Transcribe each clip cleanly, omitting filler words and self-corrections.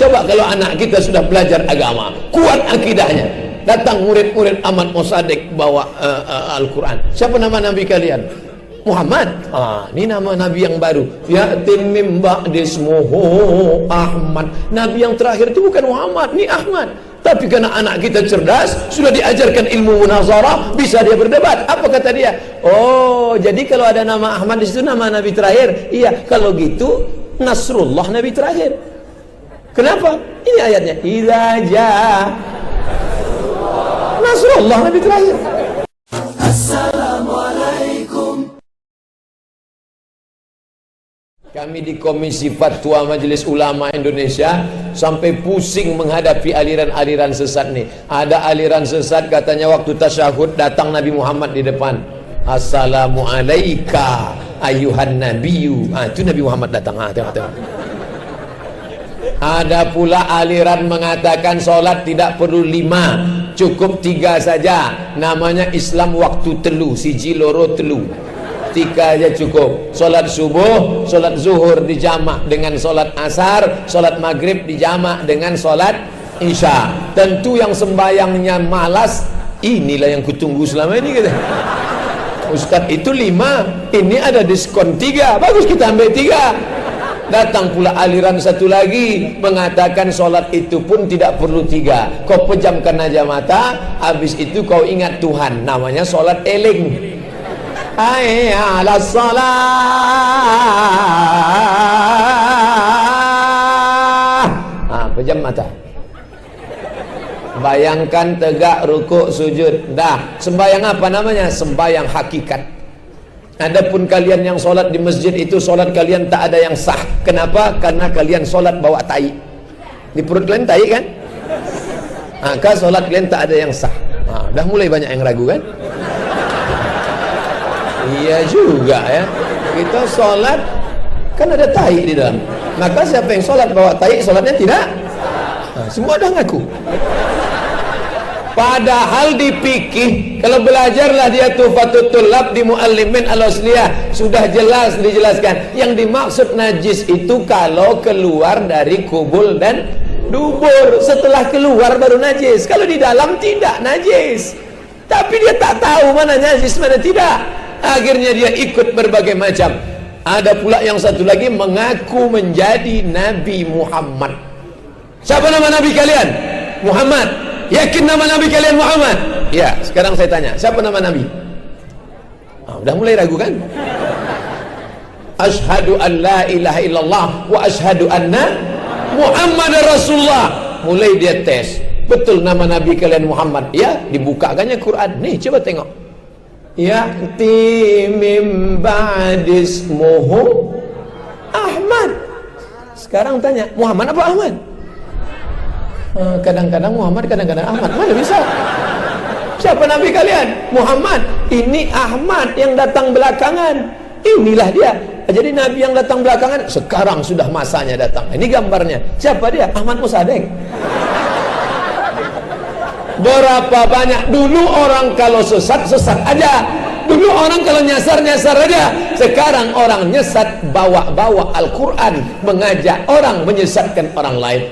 coba kalau anak kita sudah belajar agama, kuat akidahnya, datang murid-murid Ahmad Mossadegh bawa Al-Quran. Siapa nama nabi kalian? Muhammad. Ini nama nabi yang baru. Ya'tim mim ba'dismuhu Ahmad. Nabi yang terakhir itu bukan Muhammad, ini Ahmad. Tapi karena anak kita cerdas, sudah diajarkan ilmu munazarah, bisa dia berdebat. Apa kata dia? Oh, jadi kalau ada nama Ahmad di situ nama nabi terakhir. Iya, kalau gitu Nasrullah nabi terakhir. Kenapa? Ini ayatnya. Idza jaa Nasrullah nabi terakhir. Assalamualaikum. Kami di Komisi Fatwa Majelis Ulama Indonesia sampai pusing menghadapi aliran-aliran sesat nih. Ada aliran sesat katanya waktu tasyahud datang Nabi Muhammad di depan. Assalamualaika ayuhan nabiyyu. Itu Nabi Muhammad datang. Tengok. Ada pula aliran mengatakan solat tidak perlu 5, cukup 3 saja. Namanya Islam waktu telu, siji loro telu. 3 aja cukup. Solat subuh, solat zuhur dijamak dengan solat asar, solat maghrib dijamak dengan solat isya. Tentu yang sembayangnya malas, inilah yang kutunggu selama ini gitu. Ustaz itu 5, ini ada diskon 3, bagus kita ambil 3. Datang pula aliran satu lagi mengatakan solat itu pun tidak perlu 3. Kau pejamkan aja mata, habis itu kau ingat Tuhan. Namanya solat eling. Hayya 'alas salah. Pejam mata. Bayangkan tegak, rukuk, sujud. Dah, sembahyang apa namanya? Sembahyang hakikat. Adapun kalian yang solat di masjid itu solat kalian tak ada yang sah. Kenapa? Karena kalian solat bawa tai. Di perut kalian tai kan? Maka solat kalian tak ada yang sah. Dah mulai banyak yang ragu kan? Iya juga ya. Kita sholat kan ada tai di dalam. Maka siapa yang sholat bawa tai, sholatnya tidak. Semua dah ngaku. Padahal di fikih, kalau belajarlah dia Tuhfatul Tullab di Muallimin Al-Asliyah, sudah jelas dijelaskan. Yang dimaksud najis itu kalau keluar dari kubul dan dubur. Setelah keluar baru najis. Kalau di dalam tidak najis. Tapi dia tak tahu mana najis mana tidak. Akhirnya dia ikut berbagai macam. Ada pula yang satu lagi mengaku menjadi Nabi Muhammad. Siapa nama Nabi kalian? Muhammad. Yakin nama Nabi kalian Muhammad? Ya, sekarang saya tanya, siapa nama Nabi? Udah mulai ragu kan? Asyhadu an la ilaha illallah wa asyhadu anna Muhammadar Rasulullah. Mulai dia tes. Betul nama Nabi kalian Muhammad? Ya, dibukakannya Quran. Nih, coba tengok. Ya'ti mim ba'dismuhu Ahmad. Sekarang tanya, Muhammad apa Ahmad? Kadang-kadang Muhammad, kadang-kadang Ahmad. Mana bisa? Siapa Nabi kalian? Muhammad. Ini Ahmad yang datang belakangan. Inilah dia. Jadi Nabi yang datang belakangan sekarang sudah masanya datang. Ini gambarnya. Siapa dia? Ahmad Mossadegh. Berapa banyak dulu orang kalau sesat aja. Dulu orang kalau nyasar aja. Sekarang orang nyesat bawa Al-Quran, mengajak orang menyesatkan orang lain.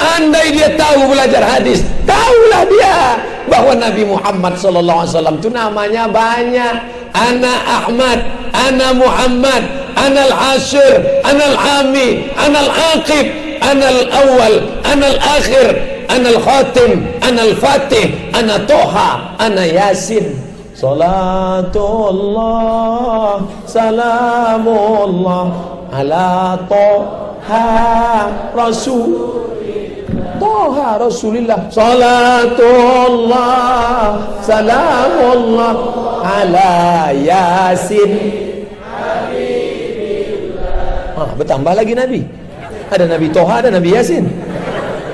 Andai dia tahu belajar hadis, tahulah dia bahwa Nabi Muhammad SAW itu namanya banyak. Ana Ahmad, ana Muhammad, ana Al-Hashir, ana Al-Hami, ana Al-Aqib, ana Al-Awwal, ana Al-Akhir, ana Al-Khatim, ana Al-Fatih, ana Toha, ana Yasin. Salatullah, salamullah ala Toha Rasulillah. Salatullah, salamullah ala Yasin. Bertambah lagi Nabi. Ada Nabi Toha, ada Nabi Yasin.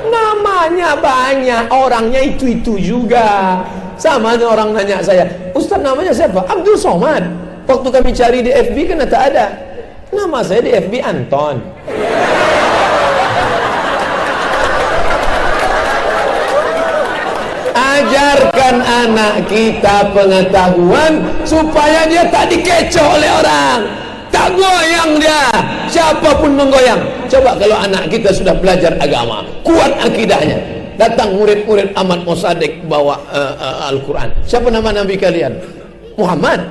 Namanya banyak, orangnya itu juga. Sama ada orang nanya saya, Ustaz namanya siapa? Abdul Somad. Waktu kami cari di FB kan tak ada. Nama saya di FB Anton. Ajarkan anak kita pengetahuan supaya dia tak dikecoh oleh orang. Tak goyang dia. Siapapun menggoyang. Coba kalau anak kita sudah belajar agama, kuat akidahnya, datang murid-murid Ahmad Mossadegh bawa Al-Quran. Siapa nama nabi kalian? Muhammad.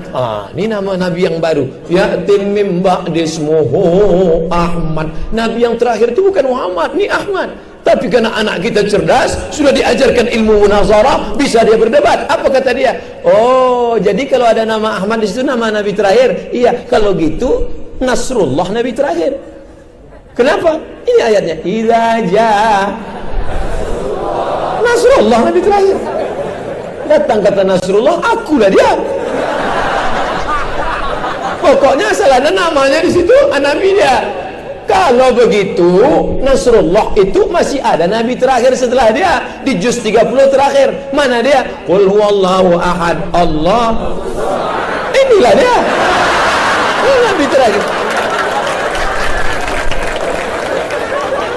Ini nama nabi yang baru. Ya'tin mim ba'di ismuhu Ahmad. Nabi yang terakhir itu bukan Muhammad, ini Ahmad. Tapi karena anak kita cerdas, sudah diajarkan ilmu munazarah, bisa dia berdebat. Apa kata dia? Oh, jadi kalau ada nama Ahmad di situ nama nabi terakhir. Iya, kalau gitu Nasrullah nabi terakhir. Kenapa? Ini ayatnya. Idza jaa Nasrullah nabi terakhir. Datang kata Nasrullah, akulah dia. Pokoknya asal ada namanya di situ, nabi dia. Kalau begitu, Nasrullah itu masih ada nabi terakhir setelah dia. Di juz 30 terakhir. Mana dia? Qul huwallahu ahad, Allah. Inilah dia. Ini nabi terakhir.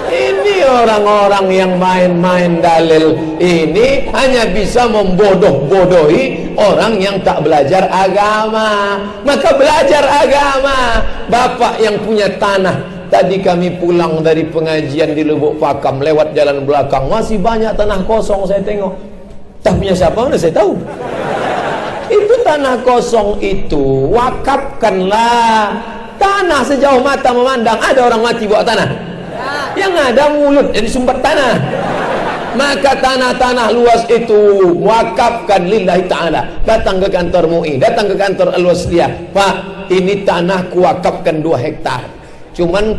Ini orang-orang yang main-main dalil ini hanya bisa membodoh-bodohi orang yang tak belajar agama. Maka belajar agama. Bapak yang punya tanah, tadi kami pulang dari pengajian di Lubuk Pakam, lewat jalan belakang, masih banyak tanah kosong saya tengok. Tak punya siapa mana saya tahu. Itu tanah kosong itu wakafkanlah. Tanah sejauh mata memandang, ada orang mati bawa tanah. Yang ada mulut jadi sumber tanah. Maka tanah-tanah luas itu wakafkan lillahi ta'ala. Datang ke kantor MUI, datang ke kantor Al-Wasliyah, Pak, ini tanah kuwakafkan 2 hektar. Cuman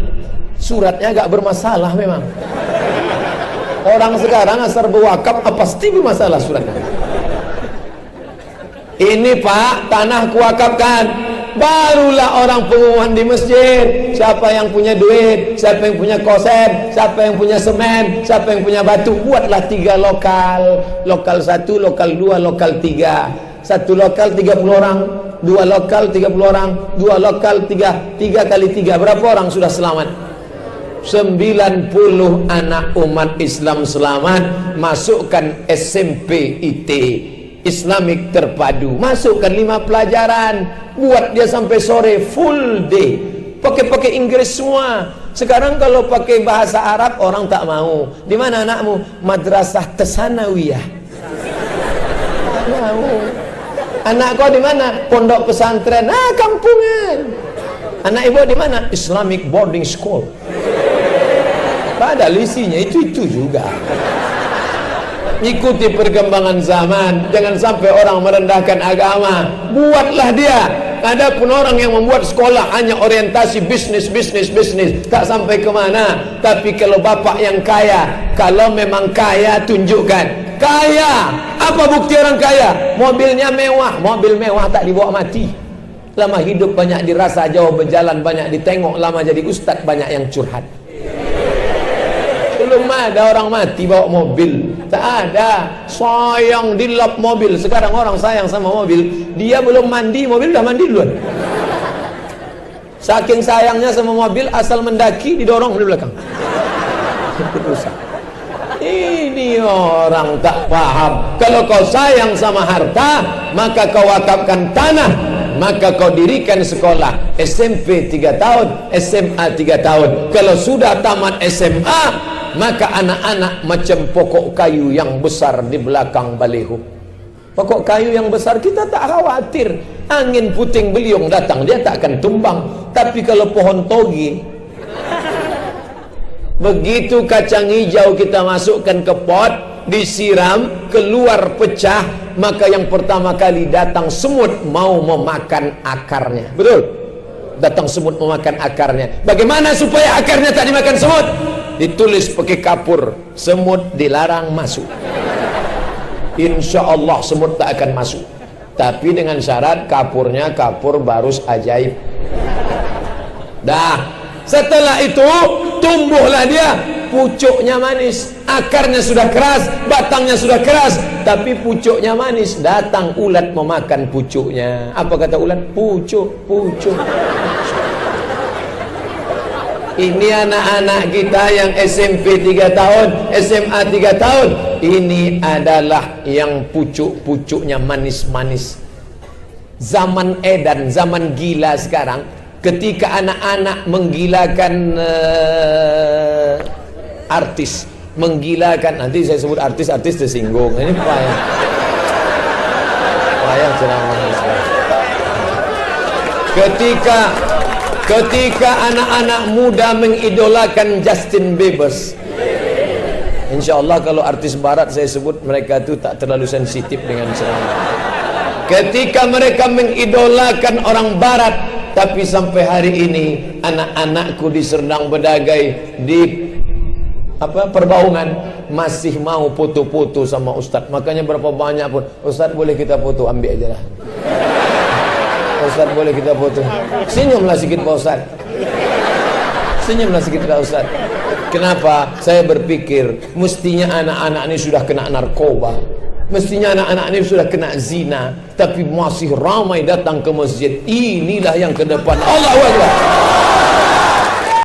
suratnya agak bermasalah memang. Orang sekarang asal berwakaf pasti bermasalah suratnya. Ini Pak, tanah kuwakafkan. Barulah orang pengumuman di masjid. Siapa yang punya duit, siapa yang punya koset, siapa yang punya semen, siapa yang punya batu. Buatlah 3 lokal. Lokal 1, lokal 2, lokal 3. 1 lokal 30 orang, 2 lokal 30 orang, 2 lokal 3 kali 3. Berapa orang sudah selamat? 90 anak umat Islam selamat. Masukkan SMP IT, Islamik terpadu, masukkan 5 pelajaran, buat dia sampai sore full day, pakai Inggris semua. Sekarang kalau pakai bahasa Arab orang tak mau. Di mana anakmu? Madrasah Tsanawiyah. Tak mau. Anak kau di mana? Pondok pesantren. Kampungan. Anak ibu di mana? Islamic boarding school. Padahal isinya itu juga. Ikuti perkembangan zaman. Jangan sampai orang merendahkan agama. Buatlah dia. Ada pun orang yang membuat sekolah hanya orientasi bisnis, tak sampai kemana. Tapi kalau bapak yang kaya, kalau memang kaya tunjukkan. Kaya, apa bukti orang kaya? Mobilnya mewah. Mobil mewah tak dibawa mati. Lama hidup banyak dirasa, jauh berjalan banyak ditengok. Lama jadi ustadz banyak yang curhat. Belum ada orang mati bawa mobil. Tak ada. Sayang dilap mobil. Sekarang orang sayang sama mobil, dia belum mandi, mobil udah mandi duluan. Saking sayangnya sama mobil, asal mendaki didorong di belakang. Ini orang tak paham. Kalau kau sayang sama harta, maka kau wakafkan tanah. Maka kau dirikan sekolah SMP 3 tahun, SMA 3 tahun. Kalau sudah tamat SMA, maka anak-anak macam pokok kayu yang besar di belakang baliho. Pokok kayu yang besar kita tak khawatir. Angin puting beliung datang, dia tak akan tumbang. Tapi kalau pohon toge, begitu kacang hijau kita masukkan ke pot, disiram, keluar pecah, maka yang pertama kali datang semut mau memakan akarnya. Betul? Datang semut memakan akarnya. Bagaimana supaya akarnya tak dimakan semut? Ditulis pakai kapur, semut dilarang masuk. Insya Allah semut tak akan masuk. Tapi dengan syarat kapurnya kapur barus ajaib. Dah, setelah itu tumbuhlah dia. Pucuknya manis, akarnya sudah keras, batangnya sudah keras, tapi pucuknya manis. Datang ulat memakan pucuknya. Apa kata ulat? Pucuk. Ini anak-anak kita yang SMP 3 tahun, SMA 3 tahun. Ini adalah yang pucuk-pucuknya manis-manis. Zaman edan, zaman gila sekarang, Ketika anak-anak menggilakan artis, menggilakan, nanti saya sebut artis-artis tersinggung. Ini payah. Payah ceramah. Ketika anak-anak muda mengidolakan Justin Bieber, insya Allah kalau artis barat saya sebut mereka itu tak terlalu sensitif dengan ceramah. Ketika mereka mengidolakan orang barat, tapi sampai hari ini anak-anakku di Serdang Bedagai, di Perbaungan masih mau foto-foto sama Ustadz. Makanya berapa banyak pun, Ustadz boleh kita foto, ambil aja lah. Ustadz boleh kita foto. Senyumlah sikit Pak Ustadz. Senyumlah sikit Pak Ustadz. Kenapa? Saya berpikir mestinya anak-anak ini sudah kena narkoba, mestinya anak-anak ini sudah kena zina, tapi masih ramai datang ke masjid. Inilah yang ke depan. Allahu Akbar.